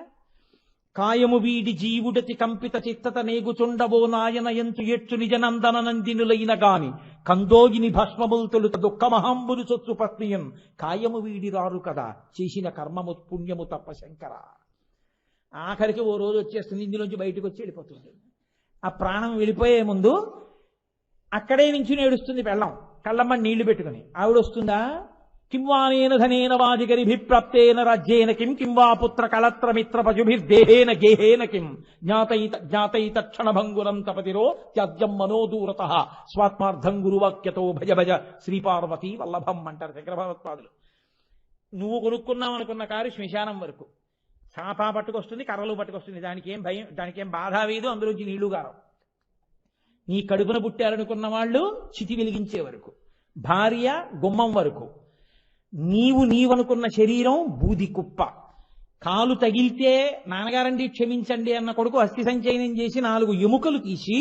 కాయము వీడి జీవుడతి కంపిత చిత్తత నేగుచుండవో నాయన ఎంతు ఎచ్చు నిజనందన నందినులైన గాని కందోగిని భస్మములు తొలుత దుఃఖమహంబులు చొచ్చు పత్నియం కాయము వీడి రారు కదా చేసిన కర్మము పుణ్యము తప్ప శంకర. ఆఖరికి ఓ రోజు వచ్చేస్తుంది, ఇందులోంచి బయటకు వచ్చి వెళ్ళిపోతుంది. ఆ ప్రాణం వెళ్ళిపోయే ముందు అక్కడే నుంచి ఏడుస్తుంది పెళ్ళం, కళ్ళమ్మ నీళ్లు పెట్టుకుని. ఆవిడ వస్తుందా? కింవానేన ధనేన వాదిగరిభిప్రాప్తేన రాజ్యేన కిం కింవా పుత్ర కళత్ర మిత్ర పశుభిర్దేహేన గేహేన కిం జ్ఞాతైత క్షణభంగురం తపతిరో త్యాజ్యం మనోదూరత స్వాత్మార్థం గురువాక్యతో భజ భజ శ్రీపార్వతీ వల్లభం అంటారు శంకర భగవత్పాదులు. నువ్వు కొనుక్కున్నావు అనుకున్న కారు శ్మశానం వరకు చాపా పట్టుకొస్తుంది, కర్రలు పట్టుకొస్తుంది. దానికి ఏం భయం, దానికి ఏం బాధ వేయదు, అందులోంచి నీళ్లు గారం. నీ కడుపున పుట్టారనుకున్న వాళ్ళు చితి వెలిగించే వరకు, భార్య గుమ్మం వరకు, నీవనుకున్న శరీరం బూది కుప్ప. కాలు తగిలితే నాన్నగారండి క్షమించండి అన్న కొడుకు అస్థి సంచయనం చేసి 4 ఎముకలు తీసి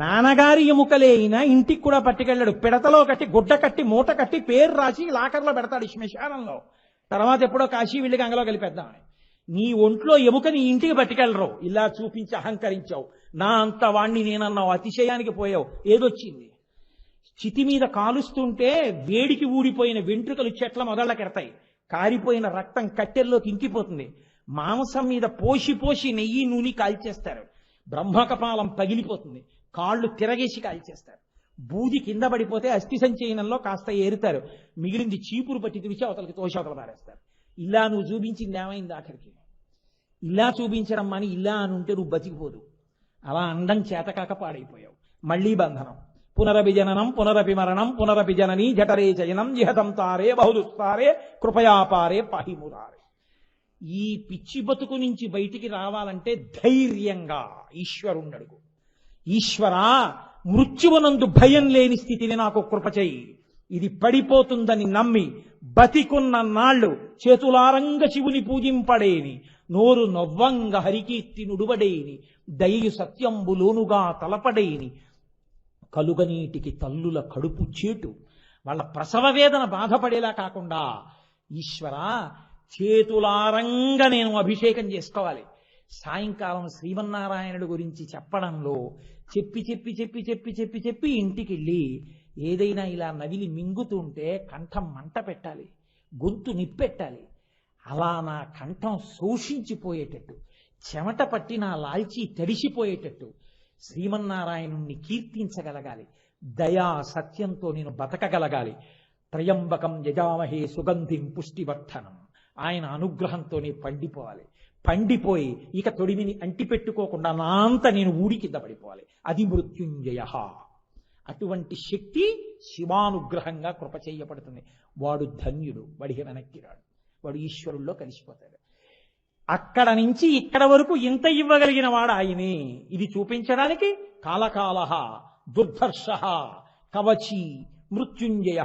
నాన్నగారి ఎముకలే అయినా ఇంటికి కూడా పట్టుకెళ్ళాడు. పిడతలో కట్టి, గుడ్డ కట్టి, మూట కట్టి, పేరు రాసి లాకర్లో పెడతాడు శ్మశానంలో. తర్వాత ఎప్పుడో కాశీ వెళ్ళి గంగలో కలిపేద్దామని. నీ ఒంట్లో ఎముక నీ ఇంటికి పట్టుకెళ్ళరు. ఇలా చూపించి అహంకరించావు, నా అంత వాణ్ణి నేనన్నావు, అతిశయానికి పోయావు. ఏదొచ్చింది? చితి మీద కాలుస్తుంటే వేడికి ఊడిపోయిన వెంట్రుకలు చెట్ల మొదళ్ళకెడతాయి, కారిపోయిన రక్తం కట్టెల్లోకి ఇంకిపోతుంది. మాంసం మీద పోసి నెయ్యి నూనె కాల్చేస్తారు. బ్రహ్మకపాలం పగిలిపోతుంది, కాళ్ళు తిరగేసి కాల్చేస్తారు. బూది కింద పడిపోతే అస్థి సంచయనంలో కాస్త ఏరుతారు, మిగిలింది చీపురు పట్టి తుడిచి అవతలకి తోషవతలు పారేస్తారు. ఇలా నువ్వు చూపించింది ఏమైంది? ఆఖరికి ఇలా చూపించడం అని ఇలా అని ఉంటే నువ్వు బతికిపోదు. అలా అండం చేతకాక పాడైపోయావు. మళ్లీ బంధనం. పునరపి జననం పునరపి మరణం పునరపి జననీ జఠరే చయనం జిహతం తారే బహుదుస్తారే కృపయాపారే పాహిమురారే. ఈ పిచ్చి బతుకు నుంచి బయటికి రావాలంటే ధైర్యంగా ఈశ్వరుండడుగు. ఈశ్వరా, మృత్యువునందు భయం లేని స్థితిని నాకు కృపచేయి. ఇది పడిపోతుందని నమ్మి బతికున్న నాళ్ళు చేతులారంగ శివుని పూజింపడేని, నోరు నవ్వంగ హరికీర్తి నుడువడేని, దయయు సత్యంబులోనుగా తలపడేని, కలుగనీటికి తల్లుల కడుపు చేటు, వాళ్ళ ప్రసవ వేదన బాధపడేలా కాకుండా ఈశ్వరా చేతులారంగ నేను అభిషేకం చేసుకోవాలి. సాయంకాలం శ్రీమన్నారాయణుడు గురించి చెప్పడంలో చెప్పి చెప్పి చెప్పి చెప్పి చెప్పి చెప్పి ఇంటికి వెళ్ళి ఏదైనా ఇలా నవిలి మింగుతుంటే కంఠం మంట పెట్టాలి, గొంతు నిప్పెట్టాలి. అలా నా కంఠం శోషించిపోయేటట్టు, చెమట పట్టి నా లాల్చి తడిసిపోయేటట్టు శ్రీమన్నారాయణుణ్ణి కీర్తించగలగాలి. దయా సత్యంతో నేను బతకగలగాలి. త్రయంబకం యజామహే సుగంధిం పుష్టివర్ధనం, ఆయన అనుగ్రహంతోనే పండిపోవాలి. పండిపోయి ఇక తొడిమిని అంటిపెట్టుకోకుండా నా అంత నేను ఊడి కింద పడిపోవాలి. అది మృత్యుంజయ. అటువంటి శక్తి శివానుగ్రహంగా కృప చేయబడుతుంది. వాడు ధన్యుడు, వాడికి వెనక్కి రాడు, వాడు ఈశ్వరుల్లో కలిసిపోతాడు. అక్కడ నుంచి ఇక్కడ వరకు ఇంత ఇవ్వగలిగిన వాడు ఆయనే. ఇది చూపించడానికి కాలకాలః, దుర్ధర్షః, కవచి, మృత్యుంజయ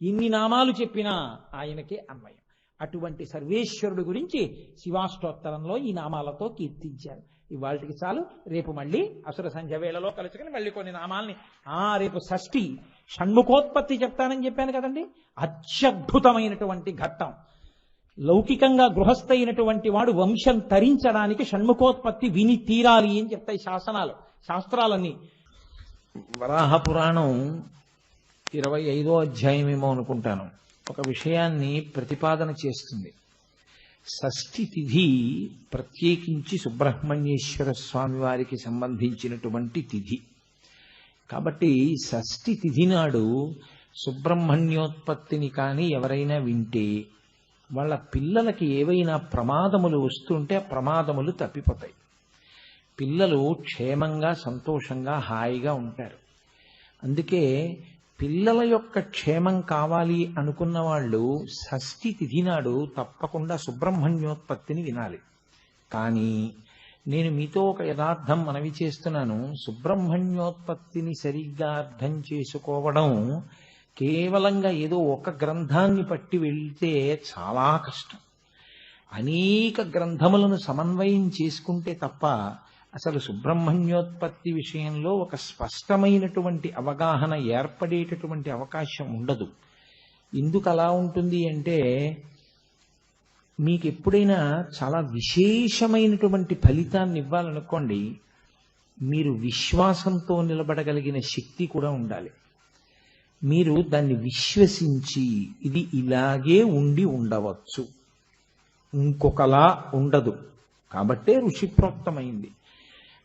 ఎన్ని నామాలు చెప్పినా ఆయనకే అన్వయం. అటువంటి సర్వేశ్వరుడు గురించి శివాష్టోత్తరంలో ఈ నామాలతో కీర్తించారు. ఇవాళకి చాలు. రేపు మళ్ళీ అసుర సంధ్య వేళలో కలుసుకుని మళ్ళీ కొన్ని నామాల్ని రేపు షష్ఠి షణ్ముఖోత్పత్తి చెప్తానని చెప్పాను కదండి. అత్యద్భుతమైనటువంటి ఘట్టం. లౌకికంగా గృహస్థైనటువంటి వాడు వంశం తరించడానికి షణ్ముఖోత్పత్తి విని తీరాలి అని చెప్తాయి శాస్త్రాలన్నీ. వరాహ పురాణం 25వ అధ్యాయమేమో అనుకుంటాను, ఒక విషయాన్ని ప్రతిపాదన చేస్తుంది. షష్ఠి తిథి ప్రత్యేకించి సుబ్రహ్మణ్యేశ్వర స్వామి వారికి సంబంధించినటువంటి తిథి కాబట్టి షష్ఠి తిథి నాడు సుబ్రహ్మణ్యోత్పత్తిని కానీ ఎవరైనా వింటే వాళ్ళ పిల్లలకి ఏవైనా ప్రమాదములు వస్తుంటే ప్రమాదములు తప్పిపోతాయి. పిల్లలు క్షేమంగా సంతోషంగా హాయిగా ఉంటారు. అందుకే పిల్లల యొక్క క్షేమం కావాలి అనుకున్న వాళ్ళు షష్ఠి తిథి నాడు తప్పకుండా సుబ్రహ్మణ్యోత్పత్తిని వినాలి. కానీ నేను మీతో ఒక యథార్థం మనవి చేస్తున్నాను. సుబ్రహ్మణ్యోత్పత్తిని సరిగ్గా అర్థం చేసుకోవడం కేవలంగా ఏదో ఒక గ్రంథాన్ని పట్టి వెళ్తే చాలా కష్టం. అనేక గ్రంథములను సమన్వయం చేసుకుంటే తప్ప అసలు సుబ్రహ్మణ్యోత్పత్తి విషయంలో ఒక స్పష్టమైనటువంటి అవగాహన ఏర్పడేటటువంటి అవకాశం ఉండదు. ఎందుకు అలా ఉంటుంది అంటే, మీకు ఎప్పుడైనా చాలా విశేషమైనటువంటి ఫలితాన్ని ఇవ్వాలనుకోండి, మీరు విశ్వాసంతో నిలబడగలిగిన శక్తి కూడా ఉండాలి. మీరు దాన్ని విశ్వసించి ఇది ఇలాగే ఉండి ఉండవచ్చు, ఇంకొకలా ఉండదు కాబట్టే ఋషిప్రోక్తమైంది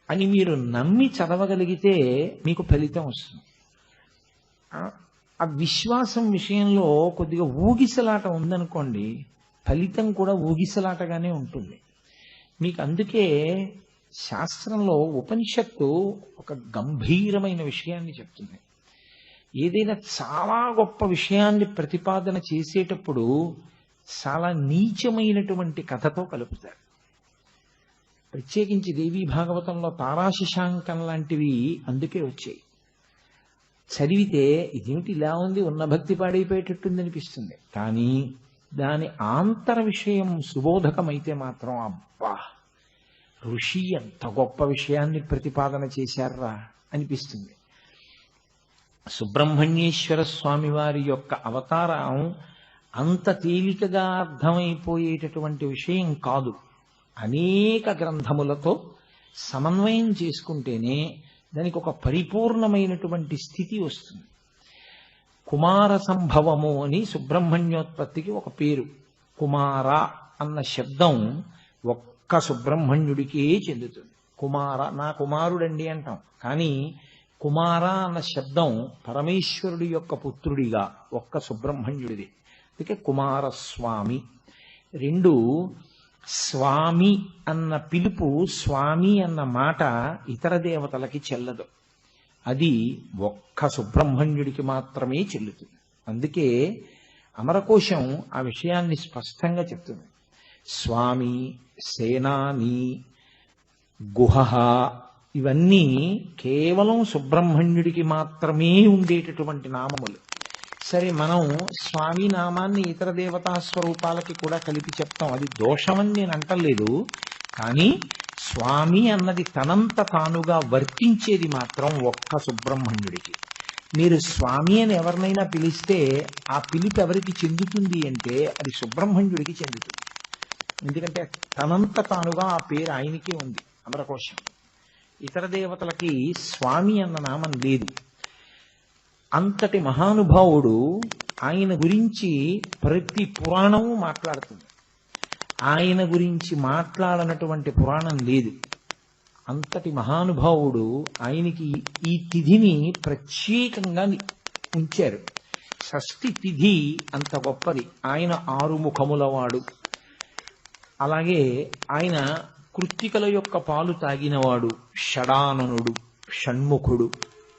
అని మీరు నమ్మి చదవగలిగితే మీకు ఫలితం వస్తుంది. ఆ విశ్వాసం విషయంలో కొద్దిగా ఊగిసలాట ఉందనుకోండి, ఫలితం కూడా ఊగిసలాటగానే ఉంటుంది మీకు. అందుకే శాస్త్రంలో ఉపనిషత్తు ఒక గంభీరమైన విషయాన్ని చెప్తుంది. ఏదైనా చాలా గొప్ప విషయాన్ని ప్రతిపాదన చేసేటప్పుడు చాలా నీచమైనటువంటి కథతో కలుపుతారు. ప్రత్యేకించి దేవీ భాగవతంలో తారాశశాంకం లాంటివి అందుకే వచ్చాయి. చదివితే ఇదేమిటి ఇలా ఉంది, ఉన్న భక్తి పాడైపోయేటట్టుంది అనిపిస్తుంది. కానీ దాని ఆంతర విషయం సుబోధకమైతే మాత్రం అబ్బా, ఋషి ఎంత గొప్ప విషయాన్ని ప్రతిపాదన చేశారా అనిపిస్తుంది. సుబ్రహ్మణ్యేశ్వర స్వామి వారి యొక్క అవతారం అంత తేలికగా అర్థమైపోయేటటువంటి విషయం కాదు. అనేక గ్రంథములతో సమన్వయం చేసుకుంటేనే దానికి ఒక పరిపూర్ణమైనటువంటి స్థితి వస్తుంది. కుమార సంభవము అని సుబ్రహ్మణ్యోత్పత్తికి ఒక పేరు. కుమార అన్న శబ్దం ఒక్క సుబ్రహ్మణ్యుడికే చెందుతుంది. కుమార, నా కుమారుడండి అంటాం, కానీ కుమార అన్న శబ్దం పరమేశ్వరుడి యొక్క పుత్రుడిగా ఒక్క సుబ్రహ్మణ్యుడిది. అందుకే కుమారస్వామి. రెండు, స్వామి అన్న పిలుపు, స్వామి అన్న మాట ఇతర దేవతలకి చెల్లదు. అది ఒక్క సుబ్రహ్మణ్యుడికి మాత్రమే చెల్లుతుంది. అందుకే అమరకోశం ఆ విషయాన్ని స్పష్టంగా చెప్తుంది. స్వామి, సేనాని, గుహ ఇవన్నీ కేవలం సుబ్రహ్మణ్యుడికి మాత్రమే ఉండేటటువంటి నామములు. సరే, మనం స్వామి నామాన్ని ఇతర దేవతా స్వరూపాలకి కూడా కలిపి చెప్తాం, అది దోషమని నేను అంటలేదు. కానీ స్వామి అన్నది తనంత తానుగా వర్తించేది మాత్రం ఒక్క సుబ్రహ్మణ్యుడికి. మీరు స్వామి అని ఎవరినైనా పిలిస్తే ఆ పిలుపు ఎవరికి చెందుతుంది అంటే అది సుబ్రహ్మణ్యుడికి చెందుతుంది. ఎందుకంటే తనంత తానుగా ఆ పేరు ఆయనకే ఉంది అమరకోశం. ఇతర దేవతలకి స్వామి అన్న నామం లేదు. అంతటి మహానుభావుడు, ఆయన గురించి ప్రతి పురాణము మాట్లాడుతుంది. ఆయన గురించి మాట్లాడనటువంటి పురాణం లేదు. అంతటి మహానుభావుడు, ఆయనకి ఈ తిథిని ప్రత్యేకంగా ఉంచారు. షష్ఠి తిథి అంత గొప్పది. ఆయన 6 ముఖములవాడు. అలాగే ఆయన కృత్తికల యొక్క పాలు తాగినవాడు, షడాననుడు, షణ్ముఖుడు,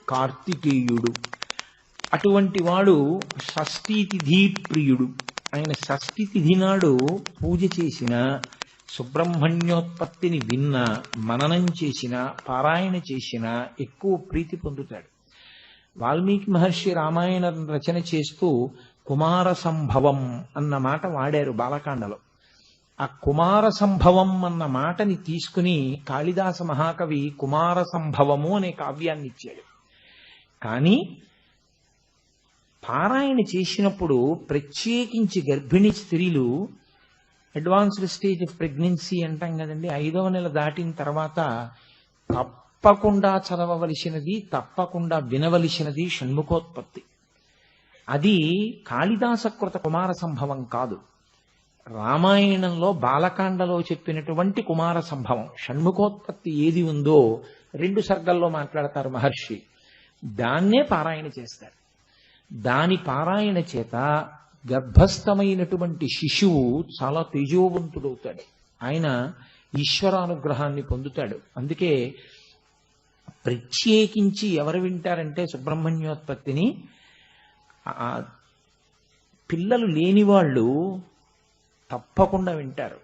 కార్తికేయుడు. అటువంటి వాడు షష్ఠీ తిథి ప్రియుడు. ఆయన షష్ఠి తిథి నాడు పూజ చేసిన, సుబ్రహ్మణ్యోత్పత్తిని విన్న, మననం చేసిన, పారాయణ చేసిన ఎక్కువ ప్రీతి పొందుతాడు. వాల్మీకి మహర్షి రామాయణ రచన చేస్తూ కుమార సంభవం అన్న మాట వాడారు బాలకాండలో. ఆ కుమార సంభవం అన్న మాటని తీసుకుని కాళిదాస మహాకవి కుమార సంభవము అనే కావ్యాన్ని ఇచ్చాడు. కానీ పారాయణ చేసినప్పుడు ప్రత్యేకించి గర్భిణీ స్త్రీలు అడ్వాన్స్డ్ స్టేజ్ ఆఫ్ ప్రెగ్నెన్సీ అంటాం కదండి, 5వ నెల దాటిన తర్వాత తప్పకుండా చదవవలసినది, తప్పకుండా వినవలసినది షణ్ముఖోత్పత్తి. అది కాళిదాసకృత కుమార సంభవం కాదు, రామాయణంలో బాలకాండలో చెప్పినటువంటి కుమార సంభవం. షణ్ముఖోత్పత్తి ఏది ఉందో 2 సర్గల్లో మాట్లాడతారు మహర్షి, దాన్నే పారాయణ చేస్తారు. దాని పారాయణ చేత గర్భస్థమైనటువంటి శిశువు చాలా తేజోవంతుడవుతాడు, ఆయన ఈశ్వరానుగ్రహాన్ని పొందుతాడు. అందుకే ప్రత్యేకించి ఎవరు వింటారంటే సుబ్రహ్మణ్యోత్పత్తిని పిల్లలు లేని వాళ్ళు తప్పకుండా వింటారు.